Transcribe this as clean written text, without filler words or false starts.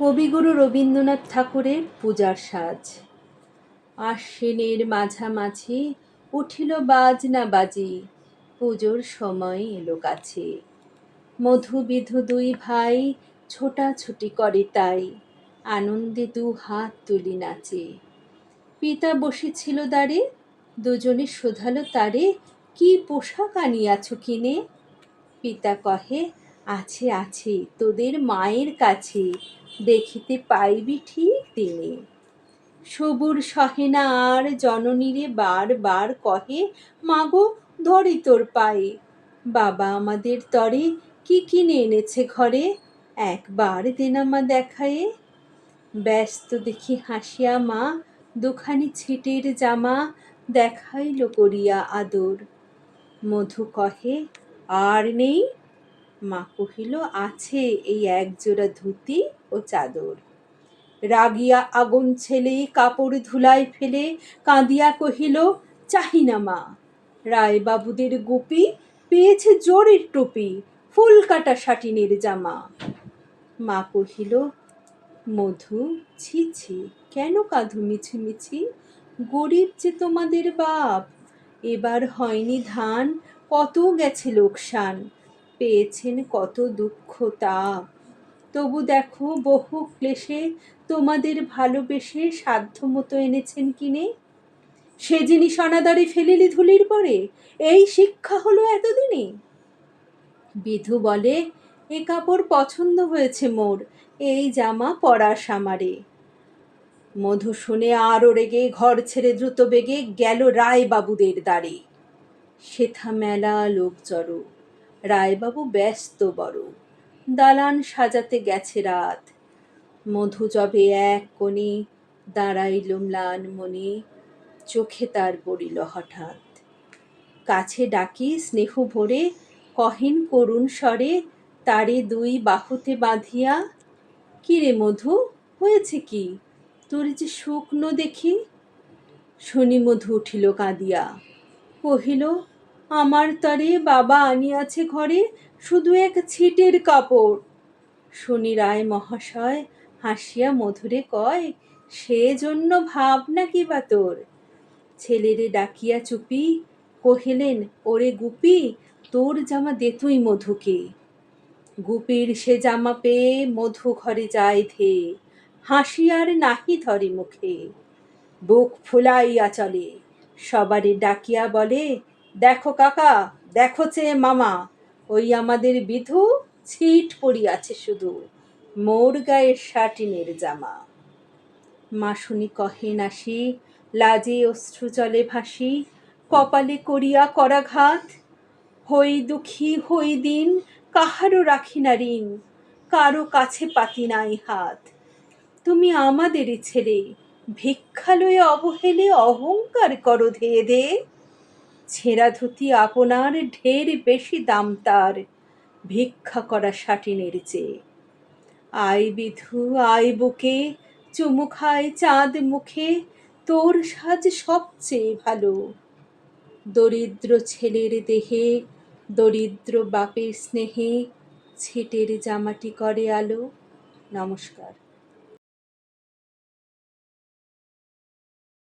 কবিগুরু রবীন্দ্রনাথ ঠাকুরের পূজার সাজ। আশ্বিনের মাঝামাঝি উঠিল বাজনা বাজি, পুজোর সময় এলো কাছে। মধু বিধু দুই ভাই ছোটাছুটি করে তাই, আনন্দে দু হাত তুলি নাচে। পিতা বসেছিল দ্বারে, দুজনে শোধালো তারে, কি পোশাক আনিয়াছ কিনে? পিতা কহে, আছে আছে তোদের মায়ের কাছে, দেখিতে পাইবি ঠিক দিনে। সবুর সহে না আর, জননীরে বার বার কহে, মাগো ধরি তোর পায়ে। বাবা আমাদের তরে কি কিনে এনেছে ঘরে, একবার দেনামা দেখায়ে। ব্যস্ত দেখি হাসিয়া মা দুখানি ছিটের জামা দেখাইল করিয়া আদর। মধু কহে, আর নেই? মা কহিল, আছে এই একজোড়া ধুতি ও চাদর। রাগিয়া আগুন ছেলে কাপড় ধুলায় ফেলে কাঁদিয়া কহিল, চাহি না মা। রায়বাবুদের গুপি পেয়েছে জোরের টুপি, ফুল কাটা সাটিনের জামা। মা কহিল, মধু ছি ছি, কেন কাঁদো মিছিমিছি? গরিব যে তোমাদের বাপ, এবার হয়নি ধান, কত গেছে লোকসান, পেয়েছেন কত দুঃখ তাপ। তবু দেখো বহু ক্লেশে তোমাদের ভালোবেসে সাধ্যমতো এনেছেন কিনে। সে জিনিস অনাদরে ফেলিলি ধুলির পরে, এই শিক্ষা হলো এতদিনে। বিধু বলে, এ কাপড় পছন্দ হয়েছে মোর, এই জামা পরার সামারে। মধু শুনে আরো রেগে ঘর ছেড়ে দ্রুত বেগে গেল রায়বাবুদের দ্বারে। সেথা মেলা লোক জড়ো, রায়বাবু ব্যস্ত বড়, দালান সাজাতে গেছে রাত। মধু যবে এক কোণে দাঁড়াইল ম্লান মনে, চোখে তার পড়িল হঠাৎ। কাছে ডাকি স্নেহ ভরে কহেন করুণ স্বরে, তারে দুই বাহুতে বাঁধিয়া, কি রে মধু, হয়েছে কি, তোর যে শুকনো দেখি? শুনি মধু উঠিল কাঁদিয়া, কহিল, আমার তরে বাবা আনিয়াছে ঘরে শুধু এক ছিটের কাপড়। শুনি রায় মহাশয় হাসিয়া মধুরে কয়, সে জন্য ভাবনা কি বা তোর? ছেলেরে ডাকিয়া চুপি কহিলেন, ওরে গুপি, তোর জামা দে তুই মধুকে। গুপির সে জামা পেয়ে মধু ঘরে যায় ধেয়ে, হাসি আর নাহি ধরে মুখে। বুক ফুলাইয়া চলে, সবারে ডাকিয়া বলে, দেখো কাকা, দেখো চেয়ে মামা, ওই আমাদের বিধু ছিট পড়িয়াছে শুধু, মোর গায়ে সাটিনের জামা। মা শুনি কহেন আসি, লাজে অশ্রু জলে ভাসি, কপালে করিয়া করাঘাত। হই দুঃখী হই দিন, কাহারও রাখি না ঋণ, কারো কাছে পাতি নাই হাত। তুমি আমাদেরই ছেলে, ভিক্ষা লয়ে অবহেলে অহংকার করো ধেয়ে ধেয়ে। ছেঁড়া ধুতি আপনার ঢের বেশি দাম তার, ভিক্ষা করা সাটিনের চেয়ে। আয় বিধু আয় বুকে, চুমু খায় চাঁদ মুখে, তোর সাজ সবচেয়ে ভালো। দরিদ্র ছেলের দেহে, দরিদ্র বাপের স্নেহে, ছিটের জামাটি করে আলো। নমস্কার।